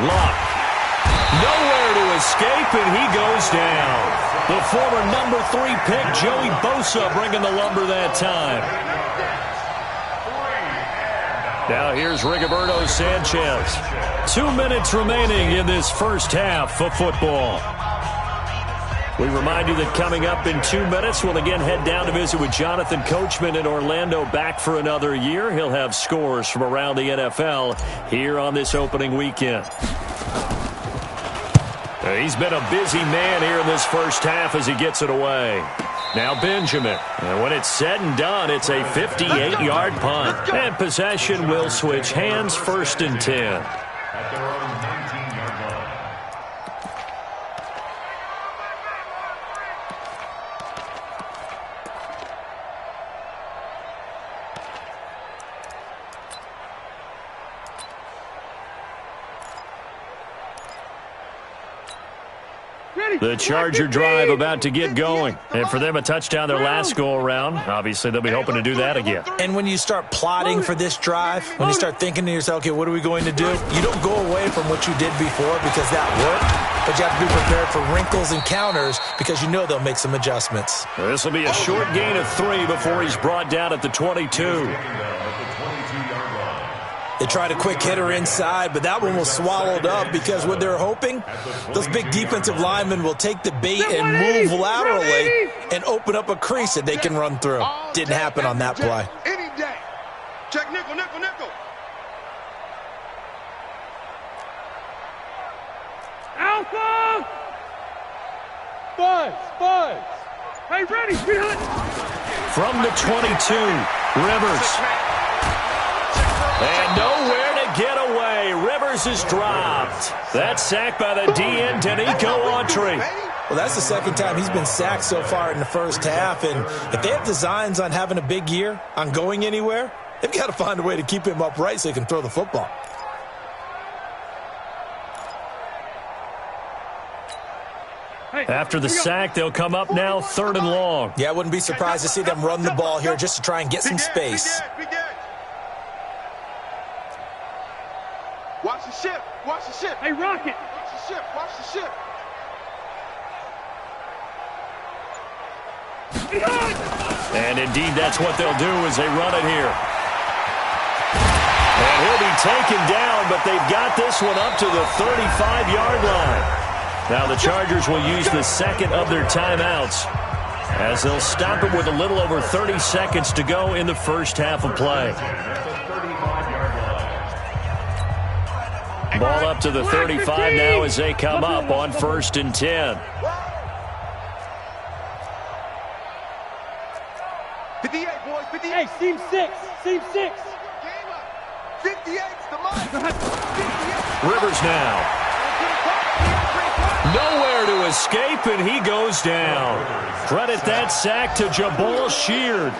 Luck. Nowhere to escape, and he goes down. The former number 3 pick, Joey Bosa, bringing the lumber that time. Now here's Rigoberto Sanchez. 2 minutes remaining in this first half of football. We remind you that coming up in 2 minutes, we'll again head down to visit with Jonathan Coachman in Orlando, back for another year. He'll have scores from around the NFL here on this opening weekend. He's been a busy man here in this first half as he gets it away. Now Benjamin. And when it's said and done, it's a 58-yard punt. And possession will switch hands, 1st and 10. The Charger drive about to get going. And for them, a touchdown their last go-around. Obviously, they'll be hoping to do that again. And when you start plotting for this drive, when you start thinking to yourself, okay, what are we going to do? You don't go away from what you did before because that worked. But you have to be prepared for wrinkles and counters because you know they'll make some adjustments. This will be a short gain of 3 before he's brought down at the 22. They tried a quick hitter inside, but that one was swallowed up because what they're hoping, those big defensive linemen will take the bait and move laterally and open up a crease that they can run through. Didn't happen on that play. Any day. Check nickel, nickel, nickel. Alpha! Buzz! Hey, ready, behind. From the 22, Rivers. And nowhere to get away. Rivers is dropped. That's sacked by the DN, Danico Autry. Well, that's the second time he's been sacked so far in the first half. And if they have designs on having a big year, on going anywhere, they've got to find a way to keep him upright so he can throw the football. After the sack, they'll come up now 3rd and long. Yeah, I wouldn't be surprised to see them run the ball here just to try and get some space. Watch the ship. Watch the ship. Hey, Rocket. Watch the ship. Watch the ship. And indeed, that's what they'll do as they run it here. And he'll be taken down, but they've got this one up to the 35-yard line. Now the Chargers will use the second of their timeouts as they'll stop it with a little over 30 seconds to go in the first half of play. Ball up to the 35 now as they come up on 1st and 10. 58, boys, 58. Hey, seam 6. 58's the mark. 58. Rivers now. Nowhere to escape, and he goes down. Credit that sack to Jabal Sheard.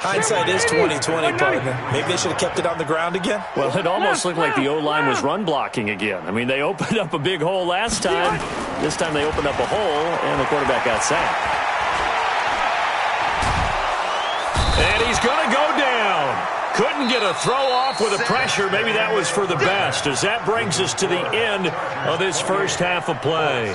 Hindsight is 20/20, partner. Maybe they should have kept it on the ground again. Well, it almost looked like the O-line was run blocking again. I mean, they opened up a big hole last time. This time they opened up a hole, and the quarterback got sacked. And he's going to go down. Couldn't get a throw off with the pressure. Maybe that was for the best, as that brings us to the end of this first half of play.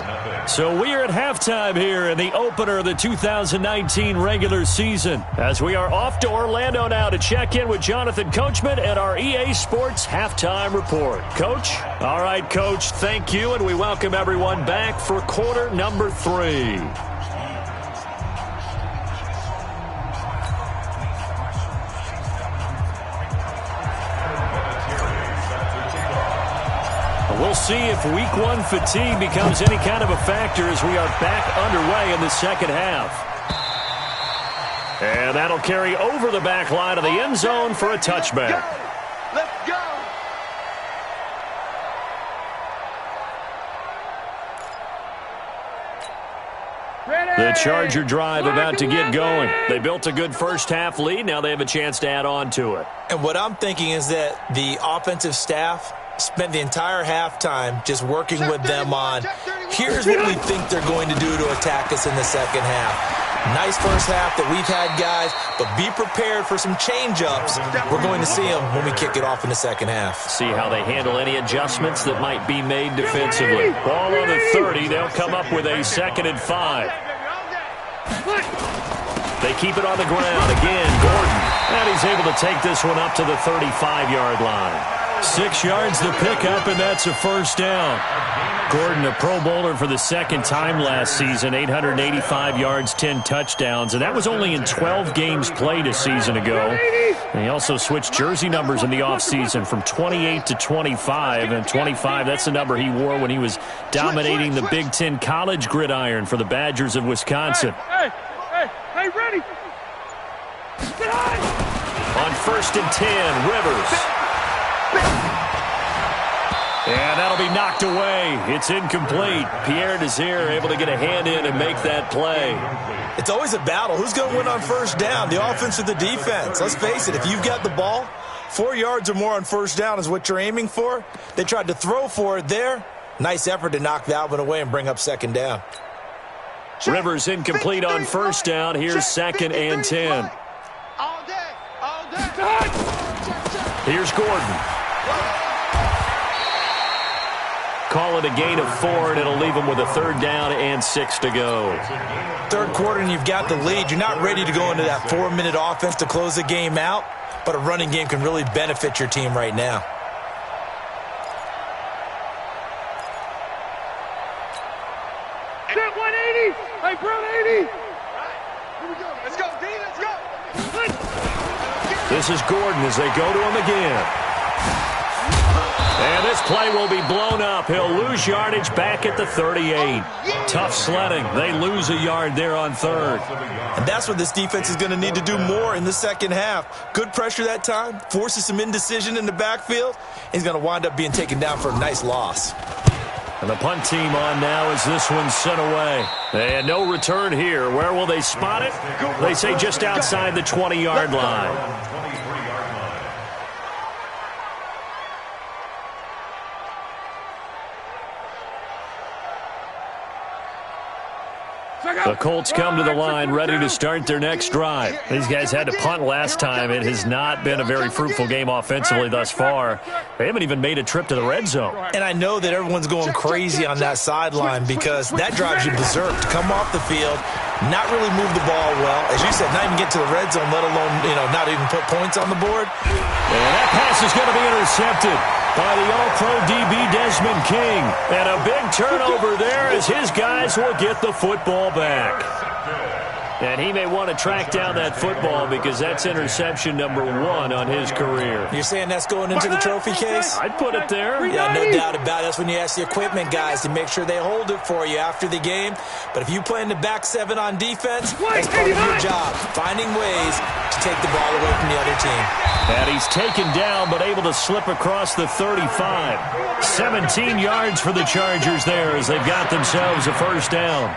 So we are at halftime here in the opener of the 2019 regular season, as we are off to Orlando now to check in with Jonathan Coachman and our EA Sports halftime report. Coach? All right, Coach, thank you, and we welcome everyone back for quarter number 3. We'll see if week 1 fatigue becomes any kind of a factor as we are back underway in the second half. And that'll carry over the back line of the end zone for a touchback. Let's go. The Charger drive about to get going. They built a good first half lead. Now they have a chance to add on to it. And what I'm thinking is that the offensive staff spent the entire halftime just working with them on, here's what we think they're going to do to attack us in the second half. Nice first half that we've had, guys, but be prepared for some change-ups. We're going to see them when we kick it off in the second half. See how they handle any adjustments that might be made defensively. Ball on the 30. They'll come up with a 2nd and 5. They keep it on the ground. Again, Gordon. And he's able to take this one up to the 35-yard line. 6 yards the pickup, and that's a first down. Gordon, a Pro Bowler for the second time last season, 885 yards, 10 touchdowns, and that was only in 12 games played a season ago. And he also switched jersey numbers in the offseason from 28 to 25, and 25, that's the number he wore when he was dominating the Big Ten college gridiron for the Badgers of Wisconsin. Hey, ready. On 1st and 10, Rivers. And that'll be knocked away. It's incomplete. Pierre Desir able to get a hand in and make that play. It's always a battle. Who's going to win on first down, the offense or the defense? Let's face it, if you've got the ball, 4 yards or more on first down is what you're aiming for. They tried to throw for it there. Nice effort to knock that one away and bring up 2nd down. Rivers incomplete on first down. Here's 2nd and 10. All day. Here's Gordon. Call it a gain of 4, and it'll leave them with a 3rd down and 6 to go. Third quarter, and you've got the lead. You're not ready to go into that 4-minute offense to close the game out, but a running game can really benefit your team right now. Set 180. Hey, bro, 80. Here we go. Let's go, D. Let's go. This is Gordon as they go to him again. And this play will be blown up. He'll lose yardage back at the 38. Tough sledding. They lose a yard there on 3rd. And that's what this defense is going to need to do more in the second half. Good pressure that time. Forces some indecision in the backfield. He's going to wind up being taken down for a nice loss. And the punt team on now as this one's sent away. And no return here. Where will they spot it? They say just outside the 20-yard line. The Colts come to the line ready to start their next drive. These guys had to punt last time. It has not been a very fruitful game offensively thus far. They haven't even made a trip to the red zone. And I know that everyone's going crazy on that sideline because that drives you berserk to come off the field, not really move the ball well. As you said, not even get to the red zone, let alone, not even put points on the board. And that pass is going to be intercepted by the All-Pro DB Desmond King. And a big turnover there as his guys will get the football back. And he may want to track down that football because that's interception number 1 on his career. You're saying that's going into the trophy case? I'd put it there. Yeah, no doubt about it. That's when you ask the equipment guys to make sure they hold it for you after the game. But if you play in the back 7 on defense, that's part of your job, finding ways to take the ball away from the other team. And he's taken down but able to slip across the 35. 17 yards for the Chargers there as they've got themselves a first down.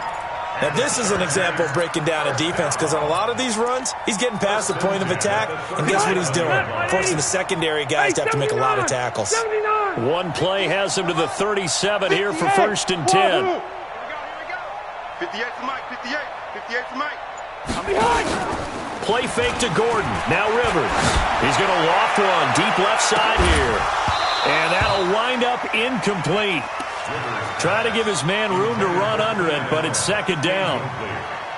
Now, this is an example of breaking down a defense because on a lot of these runs, he's getting past the point of attack, and guess what he's doing? Forcing the secondary guys to have to make a lot of tackles. One play has him to the 37 here for 1st and 10. 58 for Mike, 58. 58 for Mike. Play fake to Gordon. Now Rivers. He's going to loft one deep left side here. And that'll wind up incomplete. Try to give his man room to run under it, but it's 2nd down.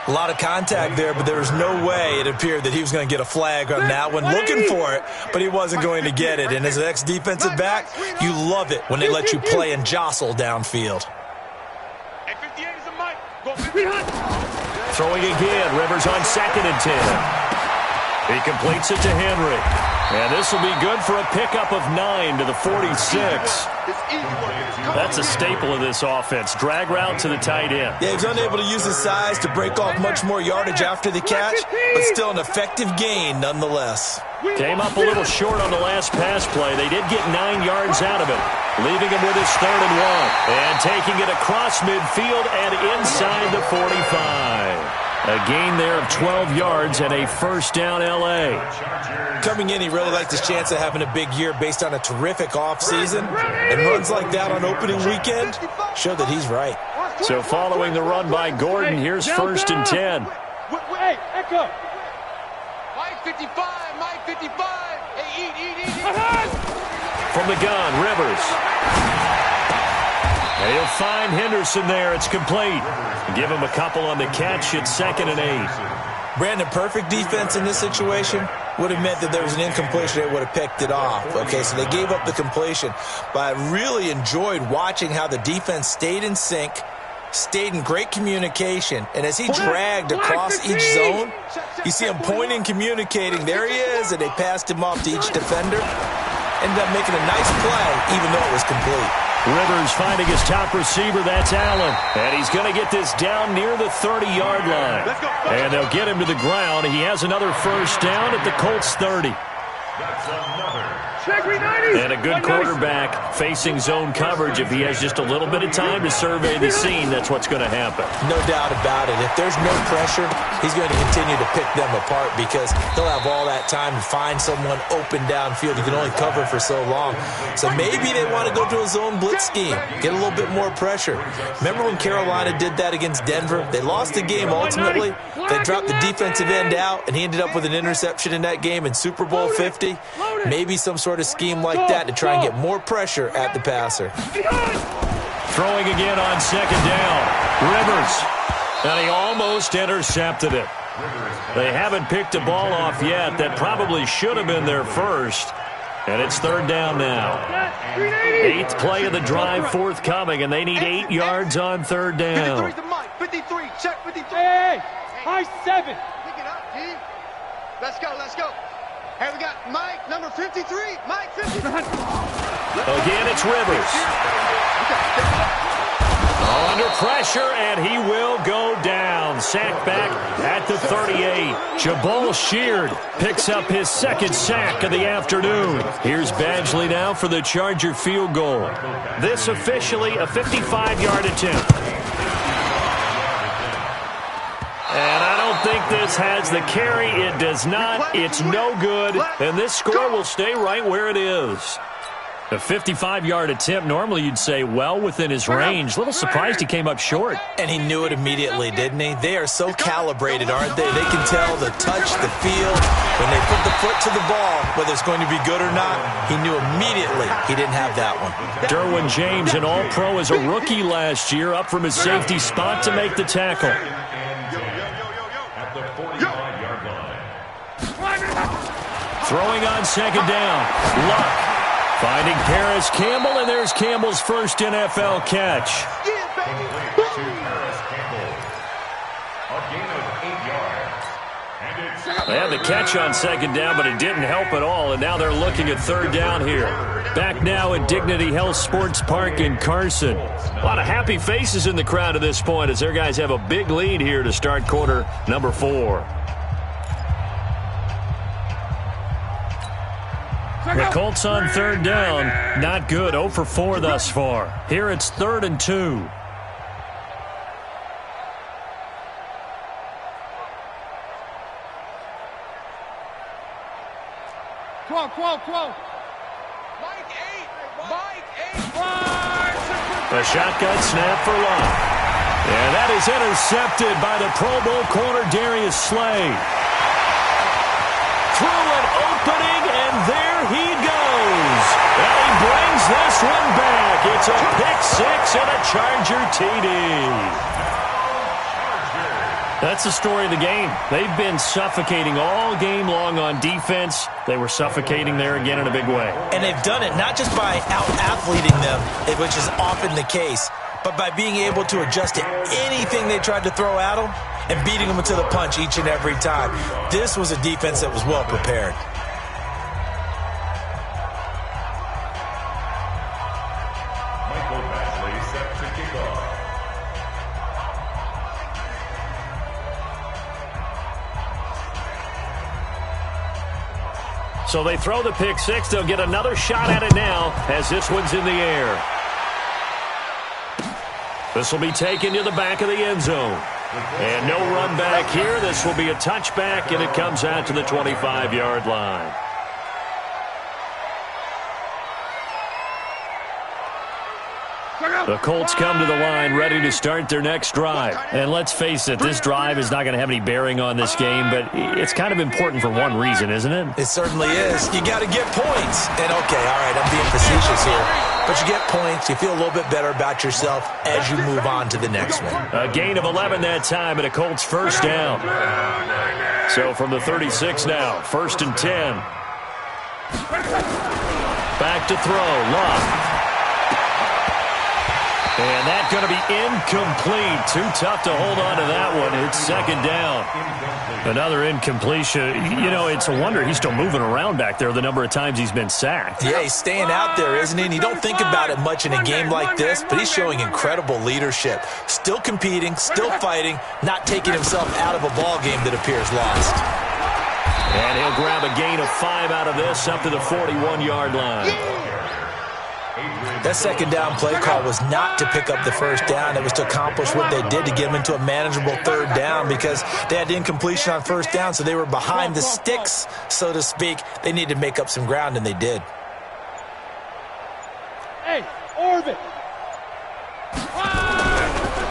A lot of contact there, but there was no way it appeared that he was going to get a flag on that one. Looking for it, but he wasn't going to get it. And as an ex-defensive back, you love it when they let you play and jostle downfield. Hey, 58 is a Mike. Go 300. Throwing again. Rivers on 2nd and 10. He completes it to Henry. And this will be good for a pickup of 9 to the 46. That's a staple of this offense. Drag route to the tight end. Yeah, he was unable to use his size to break off much more yardage after the catch, but still an effective gain nonetheless. Came up a little short on the last pass play. They did get 9 yards out of it, leaving him with his 3rd and 1. And taking it across midfield and inside the 45. A gain there of 12 yards and a first down L.A. Coming in, he really liked his chance of having a big year based on a terrific offseason. And runs like that on opening weekend show that he's right. So following the run by Gordon, here's 1st and 10. Hey, Echo. Mike 55, Mike 55. Hey, eat. From the gun, Rivers. And he'll find Henderson there. It's complete. Give him a couple on the catch. It's 2nd and 8. Brandon, perfect defense in this situation would have meant that there was an incompletion. They would have picked it off. Okay, so they gave up the completion. But I really enjoyed watching how the defense stayed in sync, stayed in great communication, and as he dragged across each zone, you see him pointing, communicating. There he is, and they passed him off to each defender. Ended up making a nice play, even though it was complete. Rivers finding his top receiver. That's Allen. And he's going to get this down near the 30-yard line. And they'll get him to the ground. He has another first down at the Colts 30. And a good quarterback facing zone coverage. If he has just a little bit of time to survey the scene, that's what's going to happen. No doubt about it. If there's no pressure, he's going to continue to pick them apart because he'll have all that time to find someone open downfield. You can only cover for so long. So maybe they want to go to a zone blitz scheme, get a little bit more pressure. Remember when Carolina did that against Denver? They lost the game ultimately. They dropped the defensive end out, and he ended up with an interception in that game in Super Bowl 50. Maybe some sort of scheme like that to try and get more pressure at the passer. Throwing again on 2nd down. Rivers. And he almost intercepted it. They haven't picked a ball off yet. That probably should have been their first. And it's 3rd down now. 8th play of the drive forthcoming, and they need 8 yards on 3rd down. 53 to Mike. 53. Check 53. Hey, high 7. Pick it up, G. Let's go. Hey, we got Mike, number 53. Mike, 53. Again, it's Rivers. Under pressure, and he will go down. Sack back at the 38. Jabal Sheard picks up his 2nd sack of the afternoon. Here's Badgley now for the Charger field goal. This officially a 55-yard attempt. And I don't think this has the carry. It does not. It's no good. And this score will stay right where it is. A 55-yard attempt, normally you'd say well within his range. A little surprised he came up short. And he knew it immediately, didn't he? They are so calibrated, aren't they? They can tell the touch, the feel. When they put the foot to the ball, whether it's going to be good or not, he knew immediately he didn't have that one. Derwin James, an all-pro as a rookie last year, up from his safety spot to make the tackle. Throwing on 2nd down. Luck. Finding Paris Campbell, and there's Campbell's first NFL catch. They had the catch on 2nd down, but it didn't help at all, and now they're looking at 3rd down here. Back now at Dignity Health Sports Park in Carson. A lot of happy faces in the crowd at this point as their guys have a big lead here to start quarter number 4. The Colts on 3rd down. Not good. 0 for 4 thus far. Here it's 3rd and 2. 12. Mike 8. A shotgun snap for Luck. And that is intercepted by the Pro Bowl corner Darius Slay. Through an opening, and there he goes. And he brings this one back. It's a pick 6 and a Charger TD. That's the story of the game. They've been suffocating all game long on defense. They were suffocating there again in a big way. And they've done it not just by out-athleting them, which is often the case, but by being able to adjust to anything they tried to throw at them and beating them to the punch each and every time. This was a defense that was well prepared. So they throw the pick 6. They'll get another shot at it now as this one's in the air. This will be taken to the back of the end zone. And no run back here. This will be a touchback, and it comes out to the 25-yard line. The Colts come to the line ready to start their next drive. And let's face it, this drive is not going to have any bearing on this game, but it's kind of important for one reason, isn't it? It certainly is. You got to get points. And, okay, all right, I'm being facetious here. But you get points, you feel a little bit better about yourself as you move on to the next one. A gain of 11 that time, and a Colts first down. So from the 36 now, 1st and 10. Back to throw, Love. And that's going to be incomplete. Too tough to hold on to that one. It's 2nd down. Another incompletion. You know, it's a wonder he's still moving around back there the number of times he's been sacked. Yeah, he's staying out there, isn't he? And you don't think about it much in a game like this, but he's showing incredible leadership. Still competing, still fighting, not taking himself out of a ball game that appears lost. And he'll grab a gain of 5 out of this up to the 41-yard line. That 2nd down play call was not to pick up the 1st down. It was to accomplish what they did to get them into a manageable 3rd down because they had incompletion on 1st down, so they were behind the sticks, so to speak. They needed to make up some ground, and they did. Hey, orbit.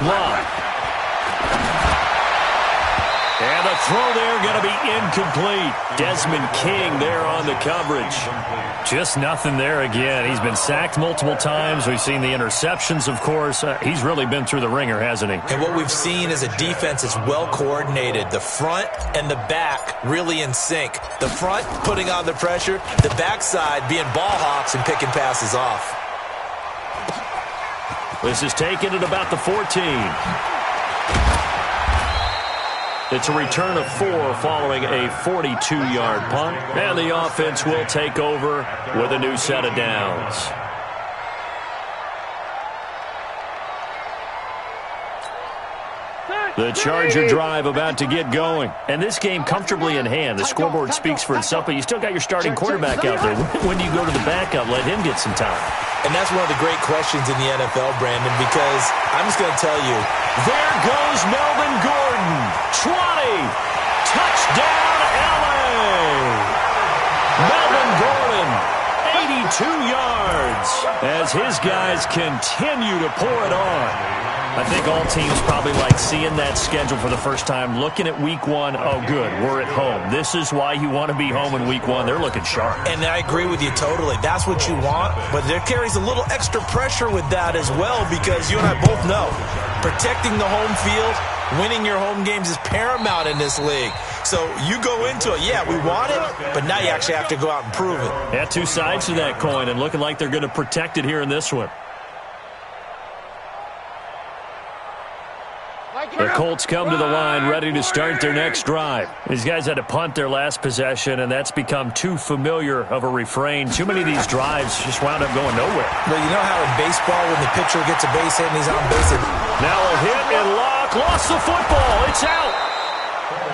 Love. And the throw there going to be incomplete. Desmond King there on the coverage. Just nothing there again. He's been sacked multiple times. We've seen the interceptions, of course. He's really been through the ringer, hasn't he? And what we've seen is a defense that's well coordinated. The front and the back really in sync. The front putting on the pressure. The backside being ball hawks and picking passes off. This is taken at about the 14. It's a return of 4 following a 42-yard punt. And the offense will take over with a new set of downs. The Charger drive about to get going. And this game comfortably in hand. The scoreboard speaks for itself, but you still got your starting quarterback out there. When do you go to the backup? Let him get some time. And that's one of the great questions in the NFL, Brandon, because I'm just going to tell you. There goes Melvin Gordon. 20. Touchdown, L.A. Melvin Gordon, 82 yards as his guys continue to pour it on. I think all teams probably like seeing that schedule for the first time, looking at week 1. Oh, good, we're at home. This is why you want to be home in week 1. They're looking sharp. And I agree with you totally. That's what you want, but there carries a little extra pressure with that as well because you and I both know protecting the home field, winning your home games is paramount in this league. So you go into it, yeah, we want it, but now you actually have to go out and prove it. Yeah, two sides to that coin, and looking like they're going to protect it here in this one. The Colts come to the line ready to start their next drive. These guys had to punt their last possession, and that's become too familiar of a refrain. Too many of these drives just wound up going nowhere. Well, you know how in baseball when the pitcher gets a base hit and he's on base. Now a hit and lock. Lost the football. It's out.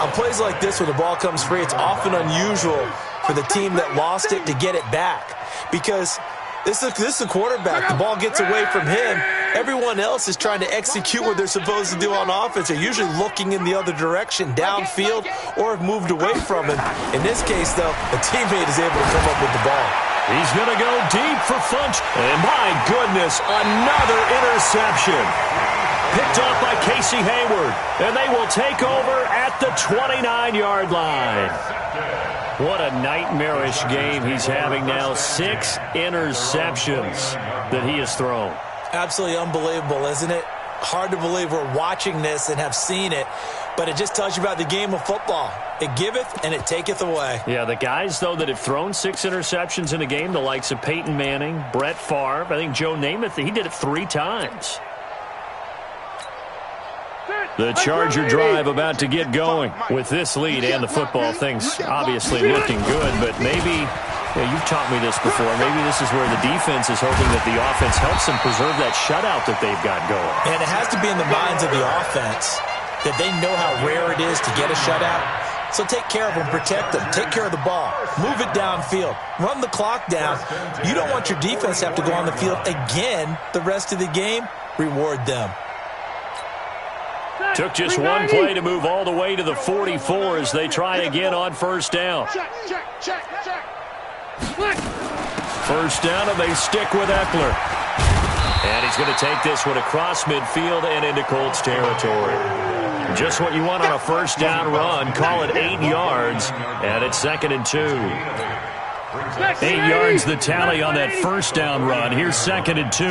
On plays like this when the ball comes free, it's often unusual for the team that lost it to get it back because this is the quarterback. The ball gets away from him. Everyone else is trying to execute what they're supposed to do on offense. They're usually looking in the other direction, downfield, or have moved away from him. In this case, though, a teammate is able to come up with the ball. He's going to go deep for Funch. And my goodness, another interception. Picked off by Casey Hayward. And they will take over at the 29-yard line. What a nightmarish game he's having now. 6 interceptions that he has thrown. Absolutely unbelievable, isn't it? Hard to believe we're watching this and have seen it, but it just tells you about the game of football. It giveth and it taketh away. Yeah, the guys, though, that have thrown 6 interceptions in a game, the likes of Peyton Manning, Brett Favre, I think Joe Namath, he did it 3 times. The Charger drive about to get going. With this lead and the football, things obviously looking good, but maybe, you've taught me this before, maybe this is where the defense is hoping that the offense helps them preserve that shutout that they've got going. And it has to be in the minds of the offense that they know how rare it is to get a shutout. So take care of them, protect them, take care of the ball, move it downfield, run the clock down. You don't want your defense to have to go on the field again the rest of the game. Reward them. Took just one play to move all the way to the 44 as they try again on first down. First down, and they stick with Eckler. And he's going to take this one across midfield and into Colts territory. Just what you want on a first down run. Call it 8 yards, and it's 2nd and 2. 8 yards the tally on that first down run. Here's 2nd and 2.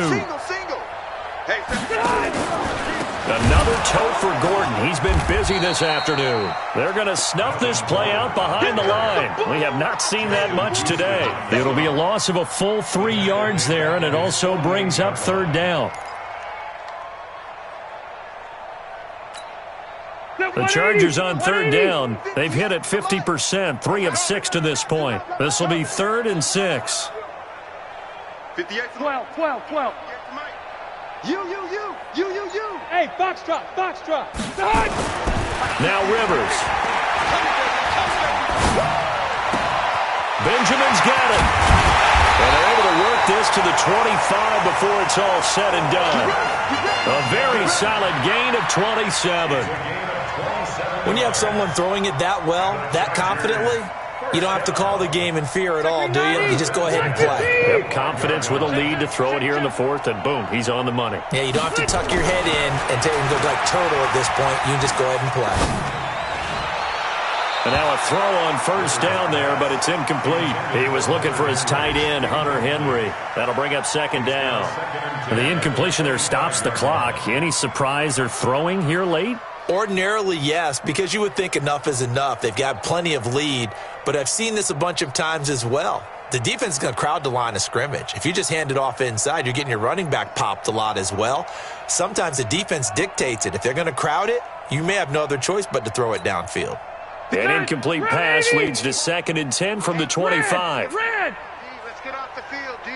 Another toe for Gordon. He's been busy this afternoon. They're going to snuff this play out behind the line. We have not seen that much today. It'll be a loss of a full 3 yards there, and it also brings up 3rd down. The Chargers on 3rd down. They've hit it 50%, 3 of 6 to this point. This will be 3rd and 6. 12. You. Hey, box drop. Now Rivers. Benjamin's got it. And they're able to work this to the 25 before it's all said and done. A very solid gain of 27. When you have someone throwing it that well, that confidently, you don't have to call the game in fear at all, do you? You just go ahead and play. Yep, confidence with a lead to throw it here in the 4th, and boom, he's on the money. Yeah, you don't have to tuck your head in and go like turtle at this point. You just go ahead and play. And now a throw on first down there, but it's incomplete. He was looking for his tight end, Hunter Henry. That'll bring up 2nd down. And the incompletion there stops the clock. Any surprise they're throwing here late? Ordinarily, yes, because you would think enough is enough. They've got plenty of lead, but I've seen this a bunch of times as well. The defense is going to crowd the line of scrimmage. If you just hand it off inside, you're getting your running back popped a lot as well. Sometimes the defense dictates it. If they're going to crowd it, you may have no other choice but to throw it downfield. An incomplete pass leads to 2nd and 10 from the 25. Red. Let's get off the field, D.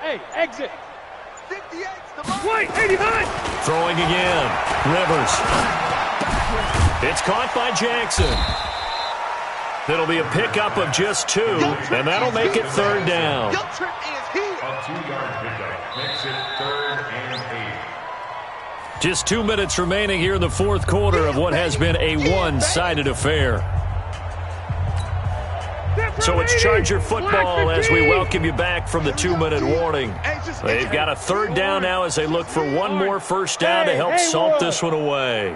Hey, exit. 58's the mark. Wait, 89. Throwing again. Rivers. It's caught by Jackson. It'll be a pickup of just 2, and that'll make it 3rd down. Guilt trip is here. A 2-yard pickup makes it 3rd and 8. Just 2 minutes remaining here in the 4th quarter of what has been a one-sided affair. So it's Charger football as we welcome you back from the 2-minute warning. They've got a 3rd down now as they look for one more first down to help salt this one away.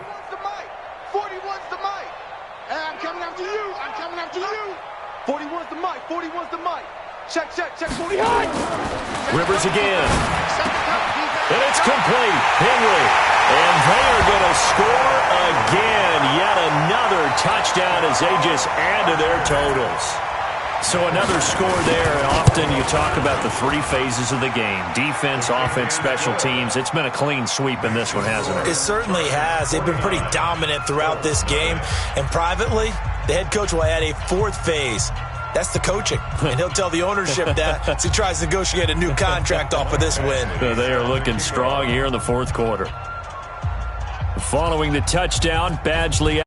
41's the mic. Hey, I'm coming after you. 41's the mic. 41's the mic. Check, 40. Rivers again. And it's complete. Henry. And they are going to score again. Yet another touchdown as they just add to their totals. So another score there. Often you talk about the 3 phases of the game. Defense, offense, special teams. It's been a clean sweep in this one, hasn't it? It certainly has. They've been pretty dominant throughout this game. And privately, the head coach will add a 4th phase. That's the coaching. And he'll tell the ownership that as he tries to negotiate a new contract off of this win. They are looking strong here in the 4th quarter. Following the touchdown, Badgley.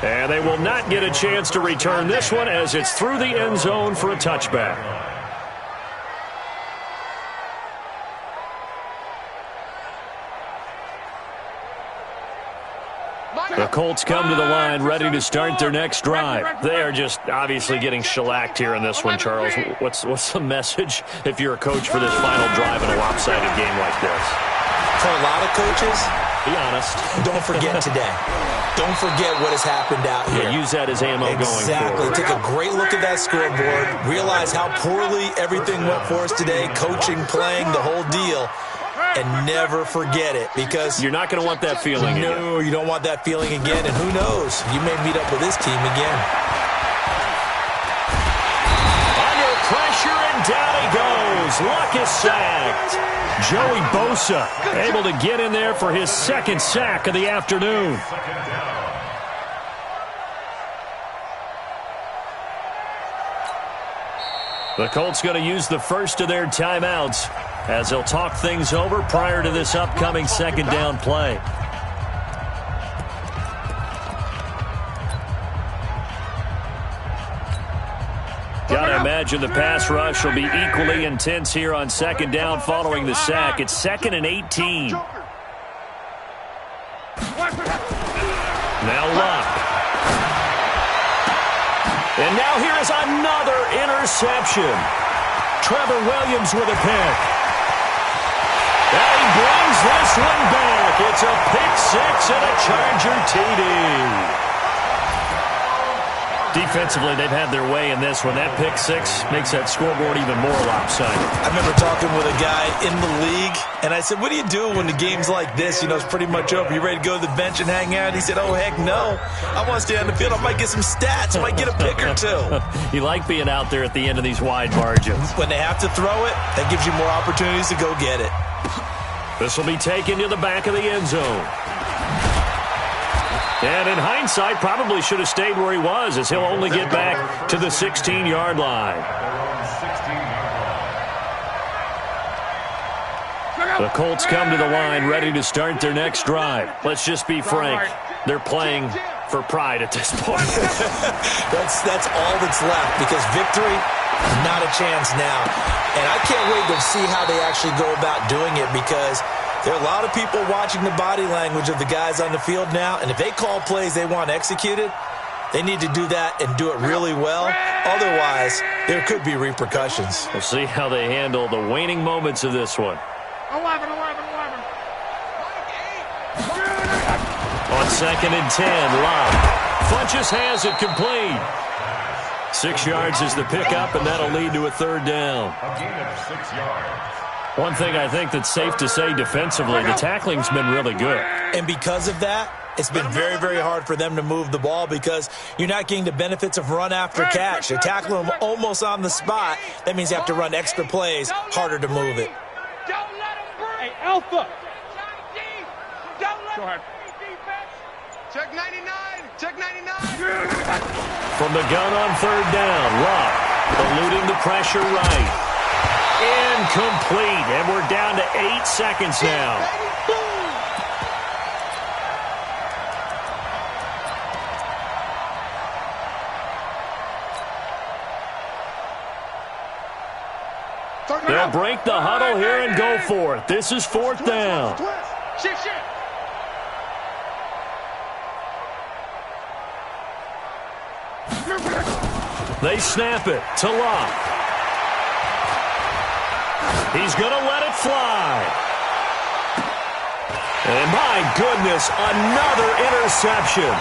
And they will not get a chance to return this one as it's through the end zone for a touchback. The Colts come to the line ready to start their next drive. They are just obviously getting shellacked here in this one, Charles. What's the message if you're a coach for this final drive in a lopsided game like this? For a lot of coaches, be honest. Don't forget today. Don't forget what has happened out here. Yeah, use that as ammo going forward. Exactly. Take a great look at that scoreboard. Realize how poorly everything went for us today. Coaching, playing, the whole deal. And never forget it, because you're not going to want that feeling again. No, you don't want that feeling again. And who knows? You may meet up with this team again. Under pressure, and down he goes. Luck is sacked. Joey Bosa able to get in there for his 2nd sack of the afternoon. The Colts going to use the first of their timeouts as they'll talk things over prior to this upcoming 2nd down play. Gotta imagine the pass rush will be equally intense here on 2nd down following the sack. It's 2nd and 18. Now Luck. And now here is another reception. Trevor Williams with a pick. And he brings this one back. It's a pick six and a Charger TD. Defensively, they've had their way in this one. That pick six makes that scoreboard even more lopsided. I remember talking with a guy in the league, and I said, what do you do when the game's like this? You know, it's pretty much over. You ready to go to the bench and hang out? He said, oh, heck no. I want to stay on the field. I might get some stats. I might get a pick or two. You like being out there at the end of these wide margins. When they have to throw it, that gives you more opportunities to go get it. This will be taken to the back of the end zone. And in hindsight, probably should have stayed where he was, as he'll only get back to the 16-yard line. The Colts come to the line ready to start their next drive. Let's just be frank. They're playing for pride at this point. That's all that's left, because victory, not a chance now. And I can't wait to see how they actually go about doing it, because there are a lot of people watching the body language of the guys on the field now, and if they call plays they want executed, they need to do that and do it really well. Otherwise, there could be repercussions. We'll see how they handle the waning moments of this one. 11. On 2nd and 10, Love. Funches has it complete. 6 yards is the pickup, and that'll lead to a third down. A gain of 6 yards. One thing I think that's safe to say defensively, the tackling's been really good. And because of that, it's been very, very hard for them to move the ball, because you're not getting the benefits of run after catch. You're tackling them almost on the spot. That means you have to run extra plays, harder to move it. Don't let him break. Hey, Alpha. Don't let Go ahead. Check 99. Check 99. From the gun on third down, Love eluding the pressure right. Incomplete, and we're down to 8 seconds now. They'll break the huddle here and go for it. This is 4th down. Shift. They snap it to Love. He's going to let it fly. And my goodness, another interception.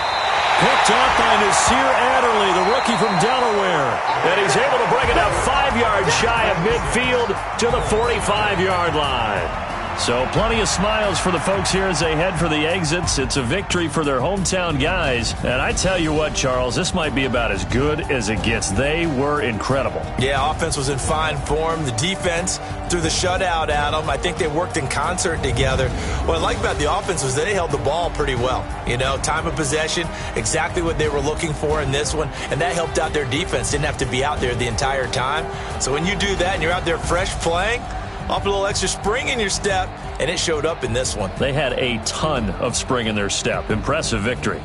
Picked up by Nasir Adderley, the rookie from Delaware. And he's able to bring it up 5 yards shy of midfield to the 45-yard line. So plenty of smiles for the folks here as they head for the exits. It's a victory for their hometown guys. And I tell you what, Charles, this might be about as good as it gets. They were incredible. Yeah, offense was in fine form. The defense threw the shutout at them. I think they worked in concert together. What I like about the offense was they held the ball pretty well. You know, time of possession, exactly what they were looking for in this one. And that helped out their defense. Didn't have to be out there the entire time. So when you do that and you're out there fresh playing, off a little extra spring in your step, and it showed up in this one. They had a ton of spring in their step. Impressive victory.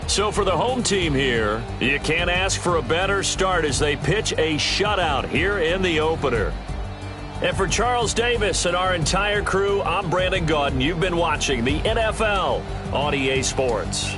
So for the home team here, you can't ask for a better start as they pitch a shutout here in the opener. And for Charles Davis and our entire crew, I'm Brandon Gaudin. You've been watching the NFL on EA Sports.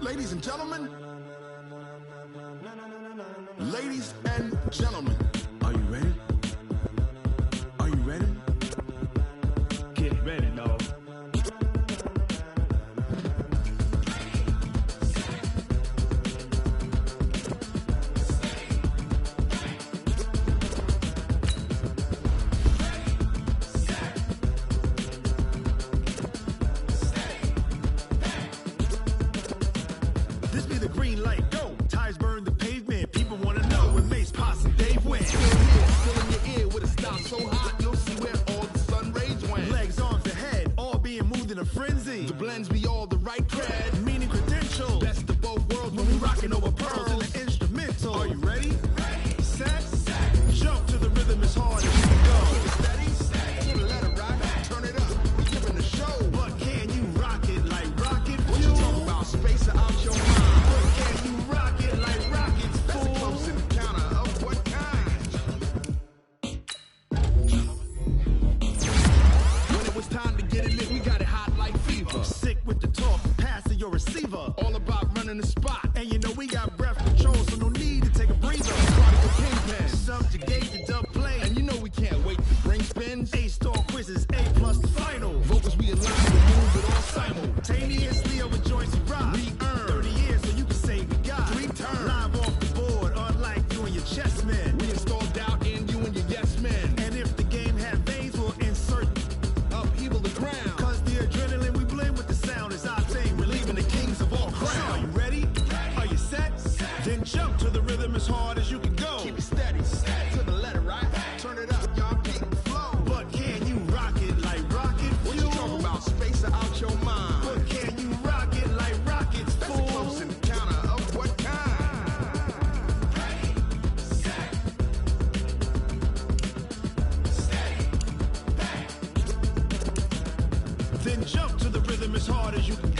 Ladies and gentlemen, are you ready? Are you ready? Get ready, dog. This be the green light, go. Tires burn the pavement. People want to know when Mace, Posse, Dave win. in the spot. And you know we got breath control, so no need to take a breather. Prodigal kingpin, subjugate the dub play. And you know we can't wait to bring spins. A-star quizzes, A+ the final. Vocals we align to move it all simultaneously over joints and rock. We earn 30 years so you can say we got 3 turns. Live off the board, unlike you and your chess men. We install doubt in you and your yes men. And if the game had veins, we'll insert upheaval the ground. Cause the adrenaline we blend with the sound is octane, relieving the kings of all crowns. Are you ready? Are you set? Then jump to the rhythm as hard as you can go. Keep it steady, to the letter, right? Turn it up, y'all keep the flow. But can you rock it like rocket fuel? What you talking about? Space out your mind. But can you rock it like rockets, fool? That's a close encounter of what kind? Ready, set, steady, bang. Then jump to the rhythm as hard as you can